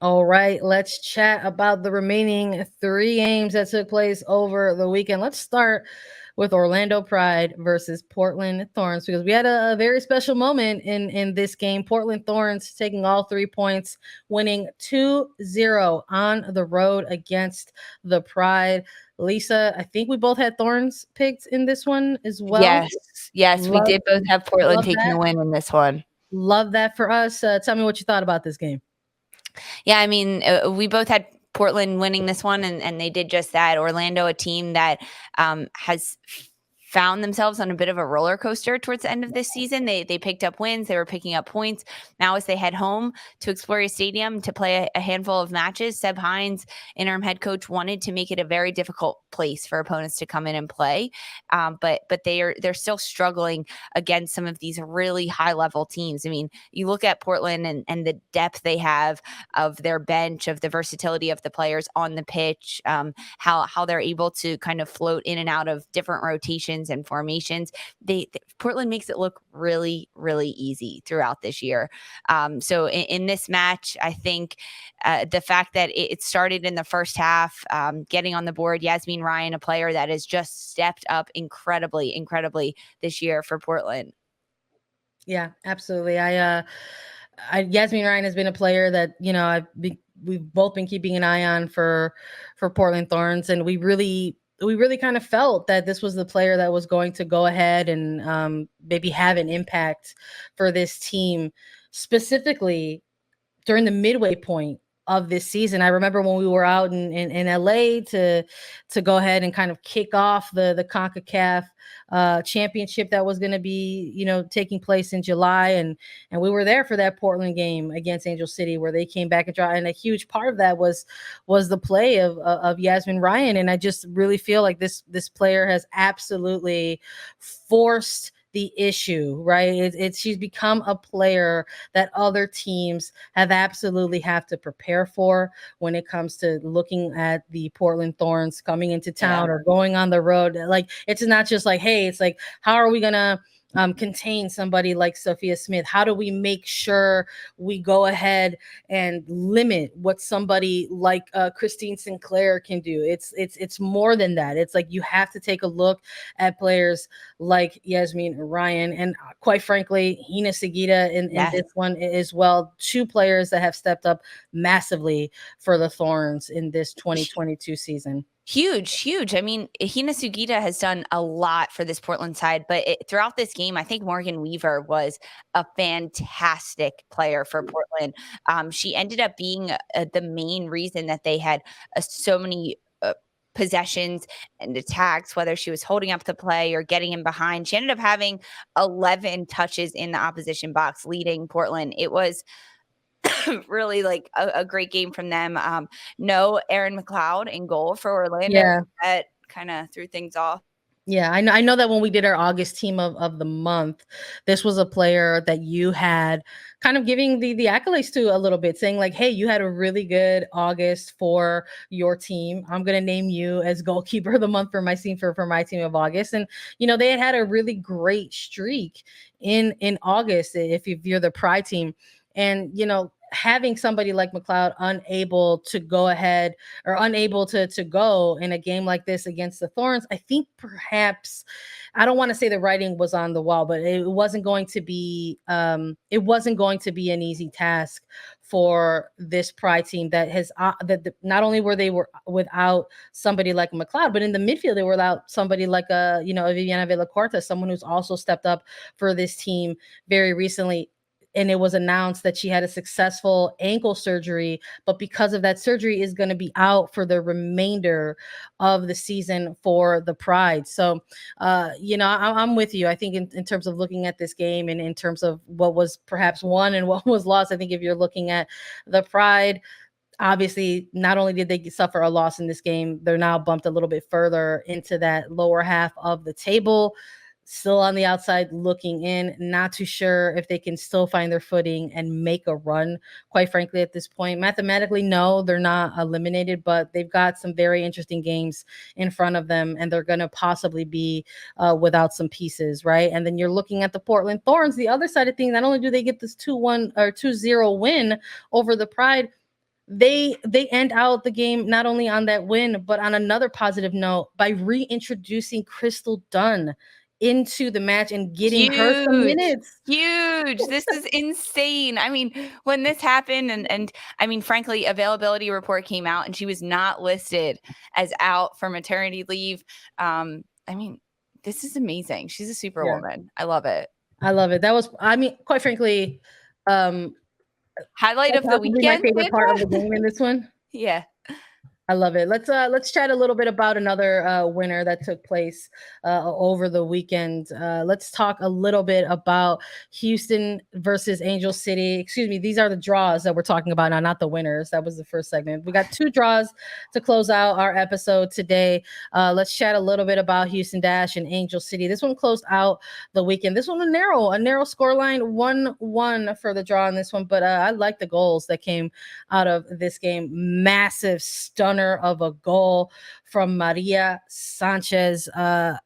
All right, let's chat about the remaining three games that took place over the weekend. Let's start with Orlando Pride versus Portland Thorns because we had a very special moment in this game. Portland Thorns taking all 3 points, winning 2-0 on the road against the Pride. Lisa, I think we both had Thorns picked in this one as well. Yes, we Love, did both have Portland love taking that. the win in this one. Love that for us. Tell me what you thought about this game. Yeah, I mean, we both had Portland winning this one, and they did just that. Orlando, a team that has found themselves on a bit of a roller coaster towards the end of this season. They picked up wins, they were picking up points. Now as they head home to Exploria Stadium to play a handful of matches, Seb Hines, interim head coach, wanted to make it a very difficult place for opponents to come in and play. But they're still struggling against some of these really high level teams. I mean, you look at Portland and the depth they have of their bench, of the versatility of the players on the pitch, how they're able to kind of float in and out of different rotations and formations. Portland makes it look really, really easy throughout this year. So in this match, I think the fact that it started in the first half, getting on the board, Yasmin Ryan, a player that has just stepped up incredibly this year for Portland. Yeah, absolutely. Yasmin Ryan has been a player that we've both been keeping an eye on for Portland Thorns, and we really kind of felt that this was the player that was going to go ahead and maybe have an impact for this team, specifically during the midway point of this season. I remember when we were out in LA to go ahead and kind of kick off the CONCACAF championship that was going to be, taking place in July. And we were there for that Portland game against Angel City where they came back and draw. And a huge part of that was the play of Yasmin Ryan. And I just really feel like this player has absolutely forced the issue, right? She's become a player that other teams have to prepare for when it comes to looking at the Portland Thorns coming into town or going on the road. Like, it's not just like, hey, it's like, how are we gonna contain somebody like Sophia Smith? How do we make sure we go ahead and limit what somebody like Christine Sinclair can do? It's more than that. It's like you have to take a look at players like Yasmin Ryan and quite frankly, Hina Sagita in this one as well. Two players that have stepped up massively for the Thorns in this 2022 season. Huge. I mean, Hina Sugita has done a lot for this Portland side, but throughout this game, I think Morgan Weaver was a fantastic player for Portland. She ended up being the main reason that they had so many possessions and attacks, whether she was holding up the play or getting in behind. She ended up having 11 touches in the opposition box, leading Portland. It was really like a great game from them. No Aaron McLeod in goal for Orlando. Yeah. That kind of threw things off. Yeah, I know that when we did our August team of the month, this was a player that you had kind of giving the accolades to a little bit, saying like, hey, you had a really good August for your team. I'm gonna name you as goalkeeper of the month for my team for my team of August. And they had a really great streak in August if you're the Pride team. And having somebody like McLeod unable to go ahead or unable to go in a game like this against the Thorns, I think perhaps, I don't want to say the writing was on the wall, but it wasn't going to be an easy task for this Pride team that has not only were without somebody like McLeod, but in the midfield they were without somebody like Viviana Villacorta, someone who's also stepped up for this team very recently. And it was announced that she had a successful ankle surgery, but because of that surgery is going to be out for the remainder of the season for the Pride. So, I'm with you. I think in terms of looking at this game and in terms of what was perhaps won and what was lost, I think if you're looking at the Pride, obviously, not only did they suffer a loss in this game, they're now bumped a little bit further into that lower half of the table. Still on the outside looking in, not too sure if they can still find their footing and make a run, quite frankly, at this point. Mathematically, no, they're not eliminated, but they've got some very interesting games in front of them, and they're going to possibly be without some pieces, right? And then you're looking at the Portland Thorns, the other side of things. Not only do they get this 2-1 or 2-0 win over the Pride, they end out the game not only on that win, but on another positive note by reintroducing Crystal Dunn into the match and getting her some Huge, minutes. huge. This is insane. I mean, when this happened and I mean, frankly, availability report came out and she was not listed as out for maternity leave. I mean, this is amazing. She's a Yeah, superwoman. I love it. I love it. That was, I mean, quite frankly, um, Highlight that's of the possibly my weekend, favorite part of the Sandra? game in this one. Yeah. I love it. Let's chat a little bit about another winner that took place over the weekend. Let's talk a little bit about Houston versus Angel City. Excuse me, these are the draws that we're talking about now, not the winners. That was the first segment. We got two draws to close out our episode today. Let's chat a little bit about Houston Dash and Angel City. This one closed out the weekend. This one a narrow scoreline, 1-1 for the draw in this one. But I like the goals that came out of this game. Massive stunner of a goal from Maria Sanchez.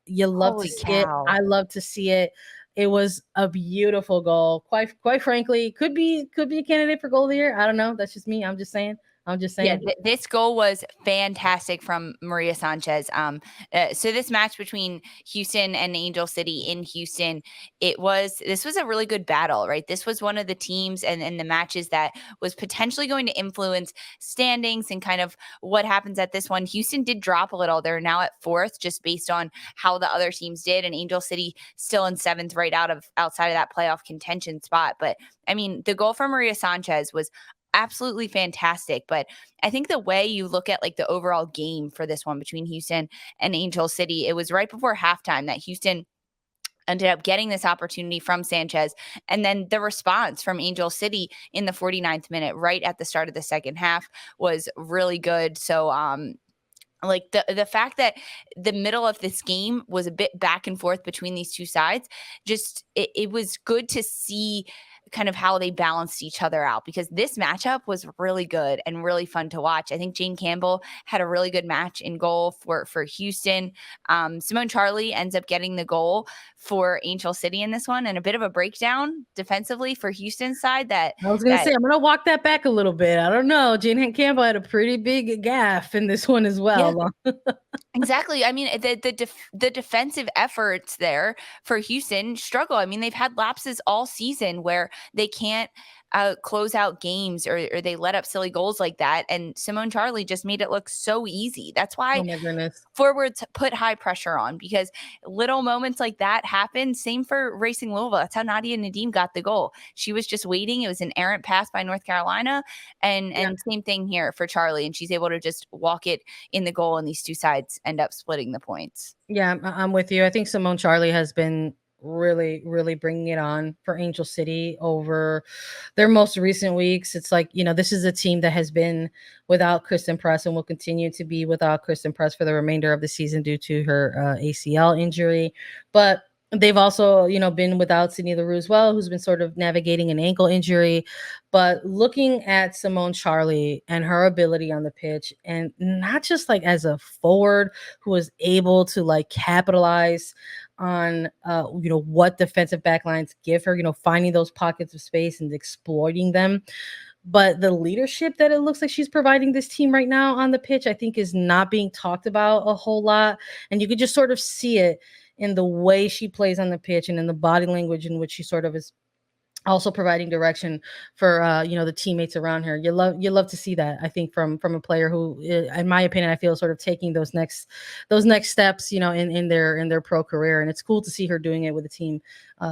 You love to Holy see it. cow. I love to see it. It was a beautiful goal. Quite frankly, could be a candidate for goal of the year. I don't know. That's just me. I'm just saying. Yeah, this goal was fantastic from Maria Sanchez. So this match between Houston and Angel City in Houston, this was a really good battle, right? This was one of the teams and the matches that was potentially going to influence standings and kind of what happens at this one. Houston did drop a little. They're now at fourth, just based on how the other teams did, and Angel City still in seventh, right outside of that playoff contention spot. But I mean, the goal from Maria Sanchez was absolutely fantastic. But I think the way you look at like the overall game for this one between Houston and Angel City, it was right before halftime that Houston ended up getting this opportunity from Sanchez. And then the response from Angel City in the 49th minute, right at the start of the second half, was really good. So, like the fact that the middle of this game was a bit back and forth between these two sides, just it was good to see kind of how they balanced each other out, because this matchup was really good and really fun to watch. I think Jane Campbell had a really good match in goal for Houston. Simone Charlie ends up getting the goal for Angel City in this one, and a bit of a breakdown defensively for Houston's side. That I was gonna say I'm gonna walk that back a little bit. I don't know. Jane Campbell had a pretty big gaff in this one as well. Yeah. Exactly. I mean, the defensive efforts there for Houston struggle. I mean, they've had lapses all season where they can't close out games, or they let up silly goals like that. And Simone Charlie just made it look so easy. That's why Oh my goodness. forwards put high pressure on, because little moments like that happen. Same for Racing Louisville. That's how Nadia Nadim got the goal. She was just waiting. It was an errant pass by North Carolina. And same thing here for Charlie. And she's able to just walk it in the goal, and these two sides end up splitting the points. Yeah, I'm with you. I think Simone Charlie has been really bringing it on for Angel City over their most recent weeks. It's like, this is a team that has been without Kristen Press and will continue to be without Kristen Press for the remainder of the season due to her ACL injury. But they've also, been without Sydney LaRue as well, who's been sort of navigating an ankle injury. But looking at Simone Charlie and her ability on the pitch, and not just like as a forward who is able to like capitalize on what defensive backlines give her, finding those pockets of space and exploiting them. But the leadership that it looks like she's providing this team right now on the pitch, I think, is not being talked about a whole lot. And you could just sort of see it in the way she plays on the pitch and in the body language in which she sort of is also providing direction for the teammates around her. You love to see that, I think, from a player who, in my opinion, I feel sort of taking those next steps, in their pro career. And it's cool to see her doing it with a team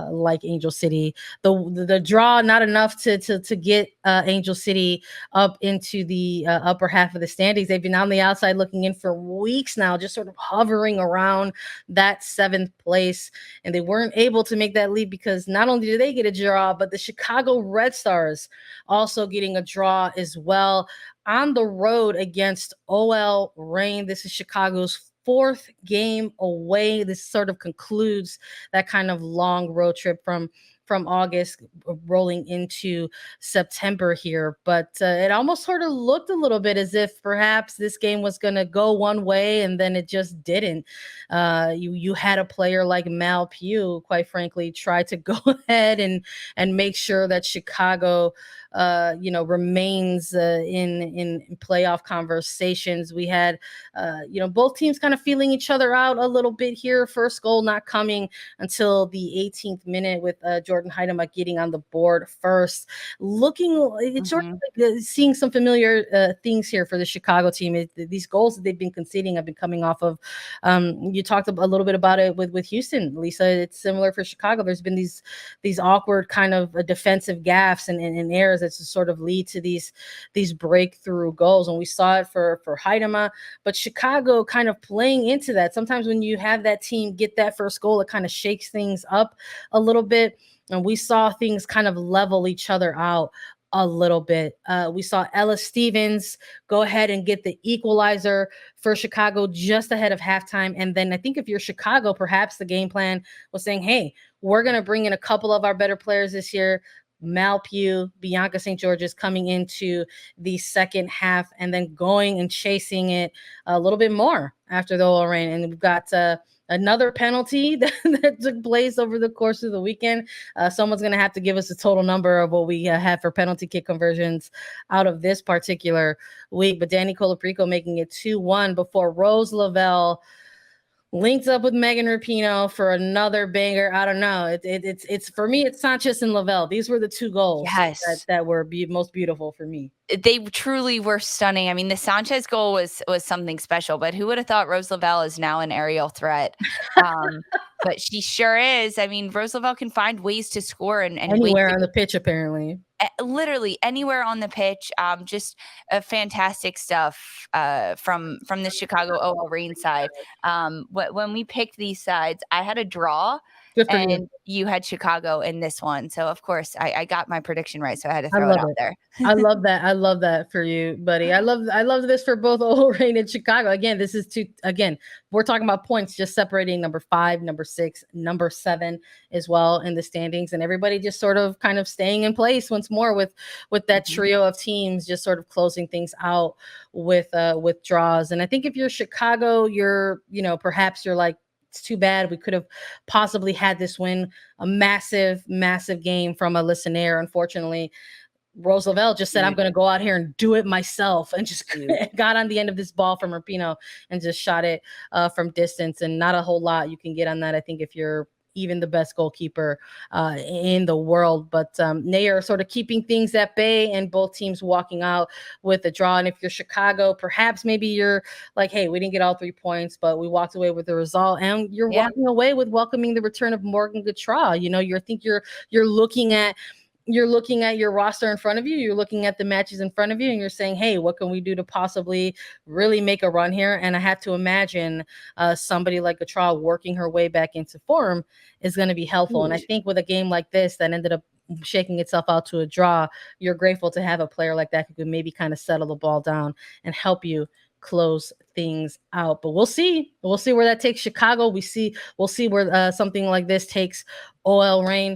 like Angel City. The draw, not enough to get Angel City up into the upper half of the standings. They've been on the outside looking in for weeks now, just sort of hovering around that 7th place, and they weren't able to make that leap because not only did they get a draw, but the Chicago Red Stars also getting a draw as well on the road against OL Reign. This is Chicago's 4th game away. This sort of concludes that kind of long road trip from August rolling into September here. But it almost sort of looked a little bit as if perhaps this game was going to go one way, and then it just didn't. You had a player like Mal Pugh, quite frankly, try to go ahead and make sure that Chicago remains in playoff conversations. We had, both teams kind of feeling each other out a little bit here. First goal not coming until the 18th minute with Jordan Heidema getting on the board first. It's sort of like seeing some familiar things here for the Chicago team. These goals that they've been conceding have been coming off of. You talked a little bit about it with Houston, Lisa. It's similar for Chicago. There's been these awkward kind of defensive gaffes and errors that sort of lead to these breakthrough goals, and we saw it for Heidema. But Chicago kind of playing into that. Sometimes when you have that team get that first goal, it kind of shakes things up a little bit, and we saw things kind of level each other out a little bit. We saw Ella Stevens go ahead and get the equalizer for Chicago just ahead of halftime. And then I think if you're Chicago, perhaps the game plan was saying, hey, we're going to bring in a couple of our better players this year. Mal Pugh, Bianca St. George is coming into the second half and then going and chasing it a little bit more after the oil rain. And we've got another penalty that took place over the course of the weekend. Someone's going to have to give us a total number of what we had for penalty kick conversions out of this particular week. But Danny Colaprico making it 2-1 before Rose Lavelle linked up with Megan Rapinoe for another banger. I don't know. It's for me, it's Sanchez and Lavelle. These were the two goals that were most beautiful for me. They truly were stunning. I mean, the Sanchez goal was something special, but who would have thought Rose Lavelle is now an aerial threat? But she sure is. I mean, Rose Lavelle can find ways to score and anywhere on the pitch, apparently. Literally anywhere on the pitch. Just fantastic stuff from the Chicago OL Reign side. When we picked these sides, I had a draw. And you had Chicago in this one. So, of course, I got my prediction right. So I had to throw it out there. I love that. I love that for you, buddy. I love this for both OL Reign and Chicago. Again, we're talking about points just separating number 5, number 6, number 7 as well in the standings. And everybody just sort of kind of staying in place once more with that trio of teams, just sort of closing things out with draws. And I think if you're Chicago, perhaps you're like, it's too bad. We could have possibly had this win. A massive, massive game from a listener. Unfortunately, Rose Lavelle just said, I'm going to go out here and do it myself, and just got on the end of this ball from Rapinoe and just shot it from distance. And not a whole lot you can get on that, I think, if you're even the best goalkeeper in the world. But Nair sort of keeping things at bay and both teams walking out with a draw. And if you're Chicago, perhaps maybe you're like, hey, we didn't get all 3 points, but we walked away with the result. And you're walking away with welcoming the return of Morgan Gautrat. You're looking at your roster in front of you. You're looking at the matches in front of you, and you're saying, hey, what can we do to possibly really make a run here? And I have to imagine somebody like Gautrat working her way back into form is going to be helpful. And I think with a game like this that ended up shaking itself out to a draw, you're grateful to have a player like that who could maybe kind of settle the ball down and help you close things out. But we'll see where that takes Chicago. We'll see where something like this takes OL Reign.